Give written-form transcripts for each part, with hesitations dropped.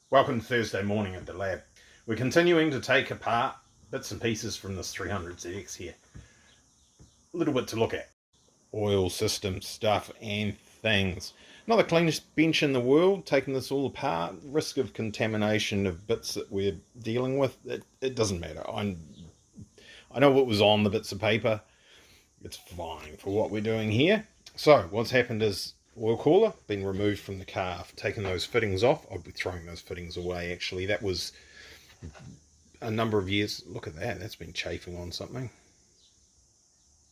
Welcome to Thursday morning at the lab. We're continuing to take apart bits and pieces from this 300ZX here. A little bit to look at. Oil system stuff and things. Not the cleanest bench in the world, taking this all apart. Risk of contamination of bits that we're dealing with. It doesn't matter. I know what was on the bits of paper. It's fine for what we're doing here. So what's happened is oil cooler been removed from the car. I've taken those fittings off. I'll be throwing those fittings away actually. That was a number of years. Look at that, that's been chafing on something.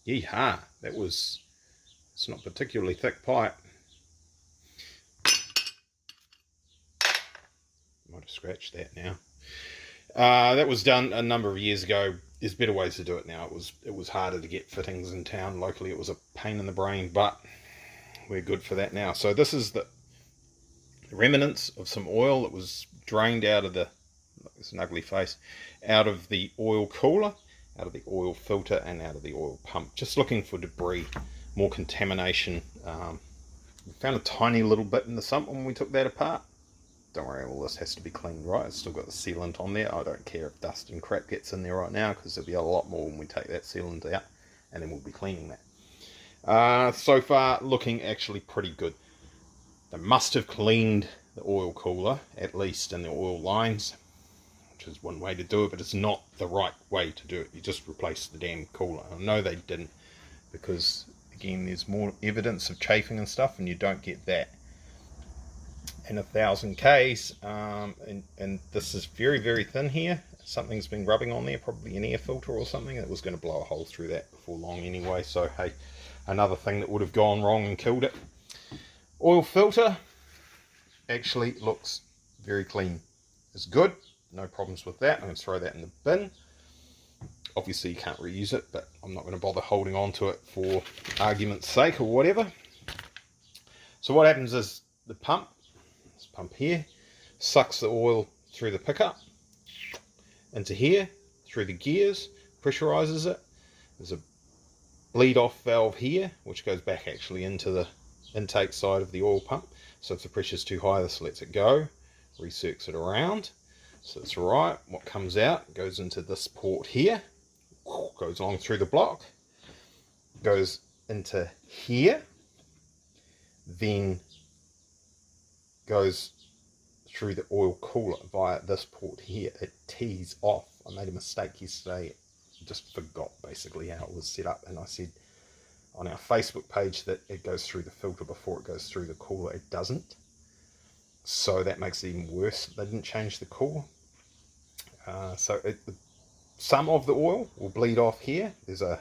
Yeehaw, it's not particularly thick pipe. Might have scratched that now. That was done a number of years ago. There's better ways to do it now. It was harder to get fittings in town. Locally it was a pain in the brain, but we're good for that now. So this is the remnants of some oil that was drained out of it's an ugly face, out of the oil cooler, out of the oil filter, and out of the oil pump. Just looking for debris, more contamination. We found a tiny little bit in the sump when we took that apart. Don't worry, all this has to be cleaned right. It's still got the sealant on there. I don't care if dust and crap gets in there right now, because there'll be a lot more when we take that sealant out, and then we'll be cleaning that. So far looking actually pretty good. They must have cleaned the oil cooler, at least in the oil lines, which is one way to do it, but it's not the right way to do it. You just replace the damn cooler. I know they didn't, because again there's more evidence of chafing and stuff, and you don't get that in 1000 Ks. And this is very, very thin here. Something's been rubbing on there, probably an air filter or something. It was going to blow a hole through that before long anyway, so hey, another thing that would have gone wrong and killed it. Oil filter actually looks very clean. It's good, no problems with that. I'm going to throw that in the bin. Obviously you can't reuse it, but I'm not going to bother holding on to it for argument's sake or whatever. So what happens is the pump, this pump here, sucks the oil through the pickup into here, through the gears, pressurizes it. There's a bleed off valve here, which goes back actually into the intake side of the oil pump. So if the pressure's too high, this lets it go, recircs it around. So it's right. What comes out goes into this port here, goes along through the block, goes into here, then goes through the oil cooler via this port here. It tees off. I made a mistake yesterday. Just forgot basically how it was set up, and I said on our Facebook page that it goes through the filter before it goes through the cooler. It doesn't, so that makes it even worse. They didn't change the cooler. Some of the oil will bleed off here. I'm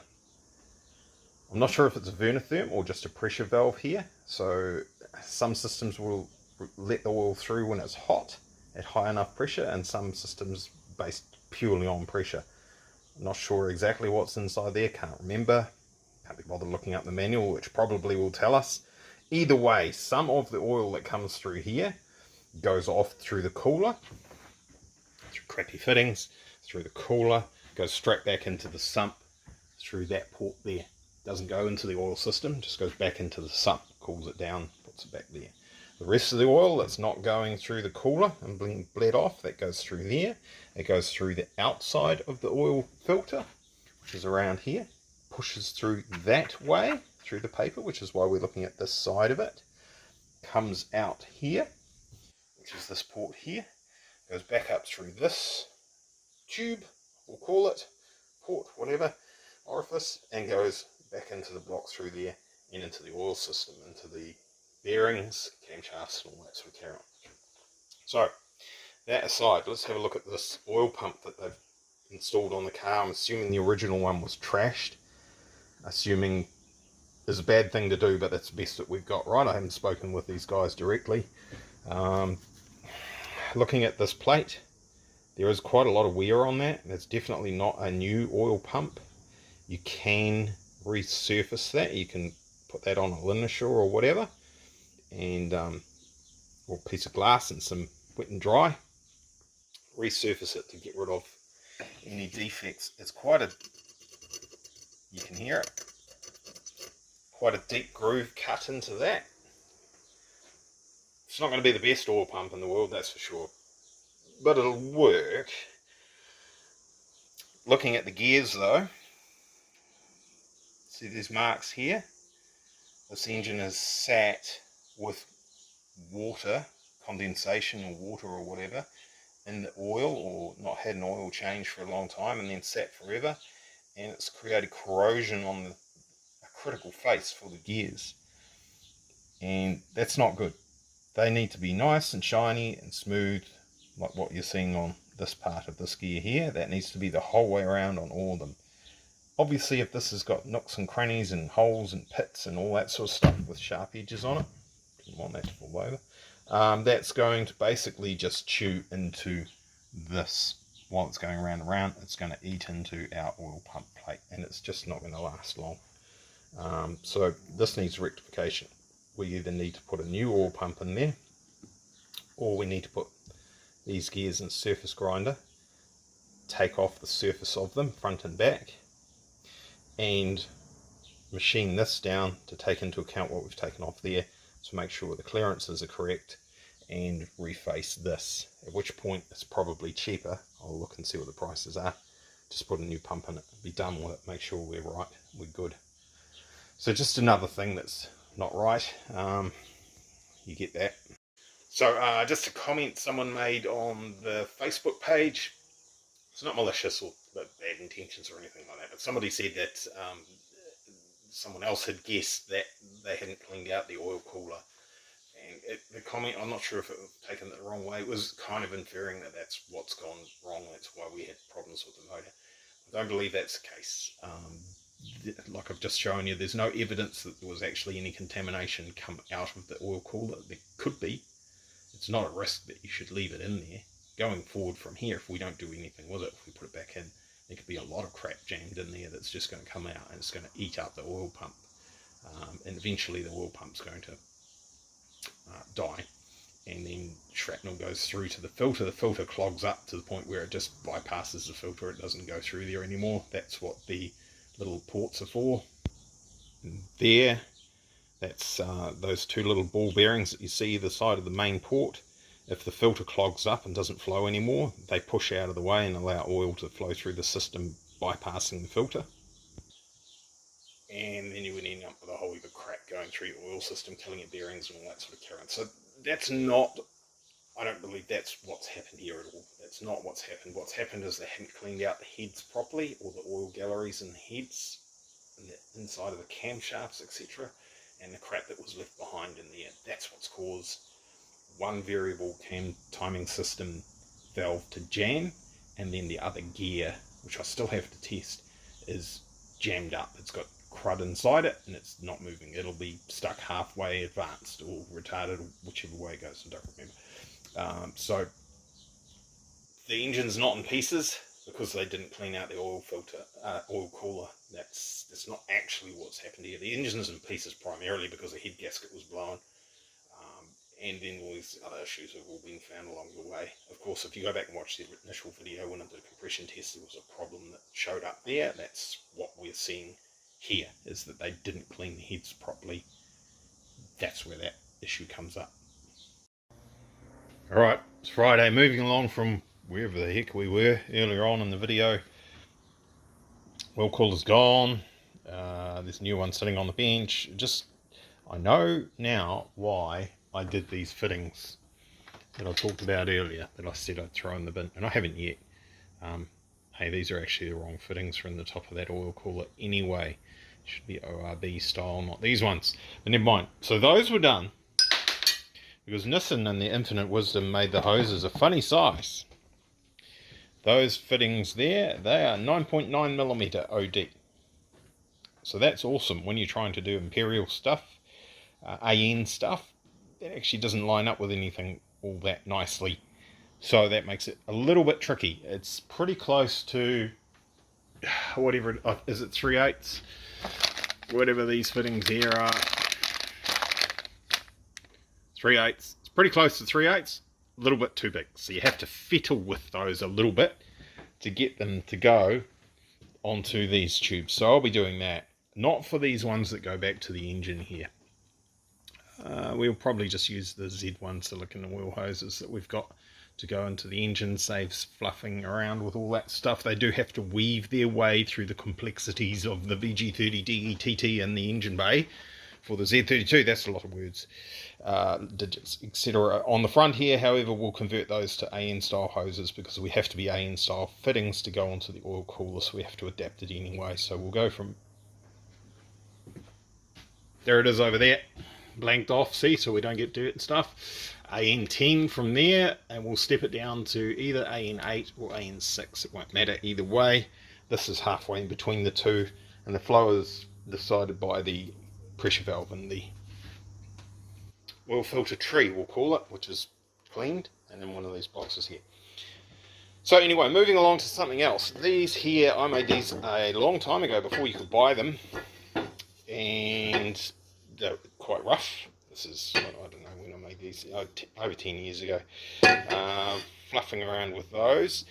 not sure if it's a vernotherm or just a pressure valve here. So some systems will let the oil through when it's hot at high enough pressure, and some systems based purely on pressure. I'm not sure exactly what's inside there, can't remember. Can't be bothered looking up the manual, which probably will tell us. Either way, some of the oil that comes through here goes off through the cooler, through crappy fittings, through the cooler, goes straight back into the sump through that port there. Doesn't go into the oil system, just goes back into the sump, cools it down, puts it back there. The rest of the oil that's not going through the cooler and being bled off, that goes through there. It goes through the outside of the oil filter, which is around here, pushes through that way, through the paper, which is why we're looking at this side of it, comes out here, which is this port here, goes back up through this tube, we'll call it, port, whatever, orifice, and goes back into the block through there and into the oil system, into the bearings, camshafts, and all that sort of carry on. So, that aside, let's have a look at this oil pump that they've installed on the car. I'm assuming the original one was trashed. Assuming is a bad thing to do, but that's the best that we've got, right? I haven't spoken with these guys directly. Looking at this plate, there is quite a lot of wear on that. That's definitely not a new oil pump. You can resurface that. You can put that on a linisher or whatever, and or a piece of glass and some wet and dry, resurface it to get rid of any defects. It's quite a, you can hear it, quite a deep groove cut into that. It's not going to be the best oil pump in the world, that's for sure. but it'll work. Looking at the gears though, see these marks here? This engine is sat with water, condensation or water or whatever, in the oil, or not had an oil change for a long time and then sat forever, and it's created corrosion on a critical face for the gears, and that's not good. They need to be nice and shiny and smooth, like what you're seeing on this part of this gear here. That needs to be the whole way around on all of them. Obviously, if this has got nooks and crannies and holes and pits and all that sort of stuff with sharp edges on it, didn't want that to fall over, that's going to basically just chew into this while it's going around and around. It's going to eat into our oil pump plate, and it's just not going to last long. So this needs rectification. We either need to put a new oil pump in there, or we need to put these gears in surface grinder, take off the surface of them front and back, and machine this down to take into account what we've taken off there, to make sure the clearances are correct, and reface this, at which point it's probably cheaper. I'll look and see what the prices are. Just put a new pump in it, be done with it, make sure we're right, we're good. So just another thing that's not right. You get that. So just a comment someone made on the Facebook page. It's not malicious or bad intentions or anything like that, but somebody said that someone else had guessed that they hadn't cleaned out the oil cooler, and the comment, I'm not sure if it was taken the wrong way, it was kind of inferring that that's what's gone wrong, that's why we had problems with the motor. I don't believe that's the case. Like I've just shown you, there's no evidence that there was actually any contamination come out of the oil cooler. There could be. It's not a risk that you should leave it in there. Going forward from here, if we don't do anything with it, if we put it back in, there could be a lot of crap jammed in there that's just going to come out and it's going to eat up the oil pump. And eventually the oil pump's going to die, and then shrapnel goes through to the filter clogs up to the point where it just bypasses the filter, it doesn't go through there anymore. That's what the little ports are for. And there, that's those two little ball bearings that you see either side of the main port. If the filter clogs up and doesn't flow anymore, they push out of the way and allow oil to flow through the system, bypassing the filter. And then you would end up with a whole heap of crap going through your oil system, killing your bearings and all that sort of carry on. So that's not, I don't believe that's what's happened here at all. That's not what's happened. What's happened is they haven't cleaned out the heads properly, or the oil galleries and the heads, and the inside of the camshafts, etc., and the crap that was left behind in there. That's what's caused one variable cam timing system valve to jam, and then the other gear, which I still have to test, is jammed up. It's got crud inside it and it's not moving. It'll be stuck halfway advanced or retarded, or whichever way it goes, I don't remember. So the engine's not in pieces because they didn't clean out the oil filter, oil cooler. That's not actually what's happened here. The engine's in pieces primarily because the head gasket was blown, and then all these other issues have all been found along the way. Of course, if you go back and watch the initial video when I did a compression test, there was a problem that showed up there. That's what we're seeing here, is that they didn't clean the heads properly. That's where that issue comes up. Alright, it's Friday, moving along from wherever the heck we were earlier on in the video. Oil cooler's gone. There's a new one sitting on the bench. I know now why I did these fittings that I talked about earlier, that I said I'd throw in the bin, and I haven't yet. Hey, these are actually the wrong fittings from the top of that oil cooler anyway. It should be ORB style, not these ones. But never mind. So those were done because Nissan in their infinite wisdom made the hoses a funny size. Those fittings there, they are 9.9mm OD. So that's awesome when you're trying to do Imperial stuff, AN stuff. That actually doesn't line up with anything all that nicely. So that makes it a little bit tricky. It's pretty close to whatever, is it 3/8? Whatever these fittings here are. 3/8. It's pretty close to 3/8. A little bit too big. So you have to fiddle with those a little bit to get them to go onto these tubes. So I'll be doing that. Not for these ones that go back to the engine here. We'll probably just use the Z1 silicone oil hoses that we've got to go into the engine, saves fluffing around with all that stuff. They do have to weave their way through the complexities of the VG30 DETT and the engine bay for the Z32. That's a lot of words, digits, etc. On the front here, however, we'll convert those to AN style hoses because we have to be AN style fittings to go onto the oil cooler, so we have to adapt it anyway. So we'll go from, there it is over there, blanked off, see, so we don't get dirt and stuff. AN10 from there, and we'll step it down to either AN8 or AN6. It won't matter either way. This is halfway in between the two, and the flow is decided by the pressure valve in the oil filter tree, we'll call it, which is cleaned, and then one of these boxes here. So anyway, moving along to something else. These here, I made these a long time ago before you could buy them, and they're quite rough. This is, I don't know when I made these, over 10 years ago. Fluffing around with those,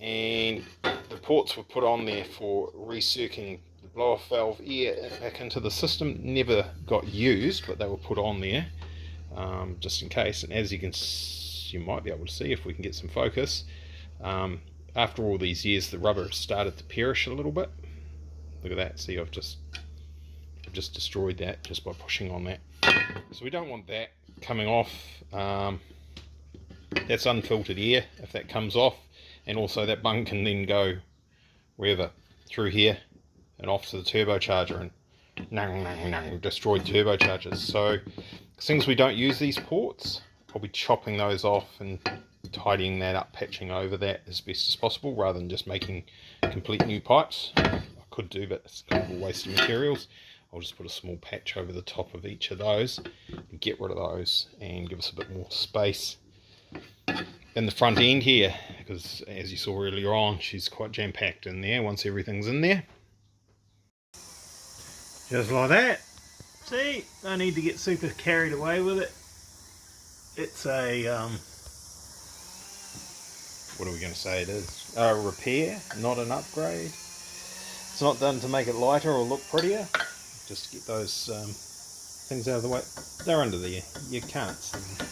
and the ports were put on there for recirculating the blow-off valve air back into the system. Never got used, but they were put on there just in case. And as you might be able to see if we can get some focus, after all these years the rubber started to perish a little bit. Look at that, see, I've just destroyed that just by pushing on that. So we don't want that coming off. That's unfiltered air if that comes off, and also that bung can then go wherever, through here and off to the turbocharger and destroy turbochargers. So as soon as we don't use these ports, I'll be chopping those off and tidying that up, patching over that as best as possible, rather than just making complete new pipes. I could do, but it's kind of a waste of materials. I'll just put a small patch over the top of each of those and get rid of those and give us a bit more space in the front end here, because as you saw earlier on, she's quite jam-packed in there once everything's in there. Just like that. See, no need to get super carried away with it. It's a, what are we going to say it is? A repair, not an upgrade. It's not done to make it lighter or look prettier. Just to get those things out of the way. They're under there, you can't see them.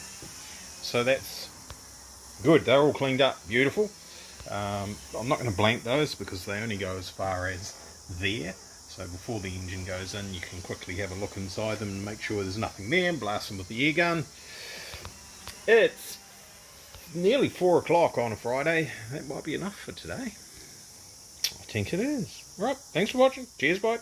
So that's good, they're all cleaned up, beautiful. I'm not going to blank those because they only go as far as there. So before the engine goes in, you can quickly have a look inside them and make sure there's nothing there, and blast them with the air gun. It's nearly 4 o'clock on a Friday. That might be enough for today. I think it is. Right, thanks for watching. Cheers, bye.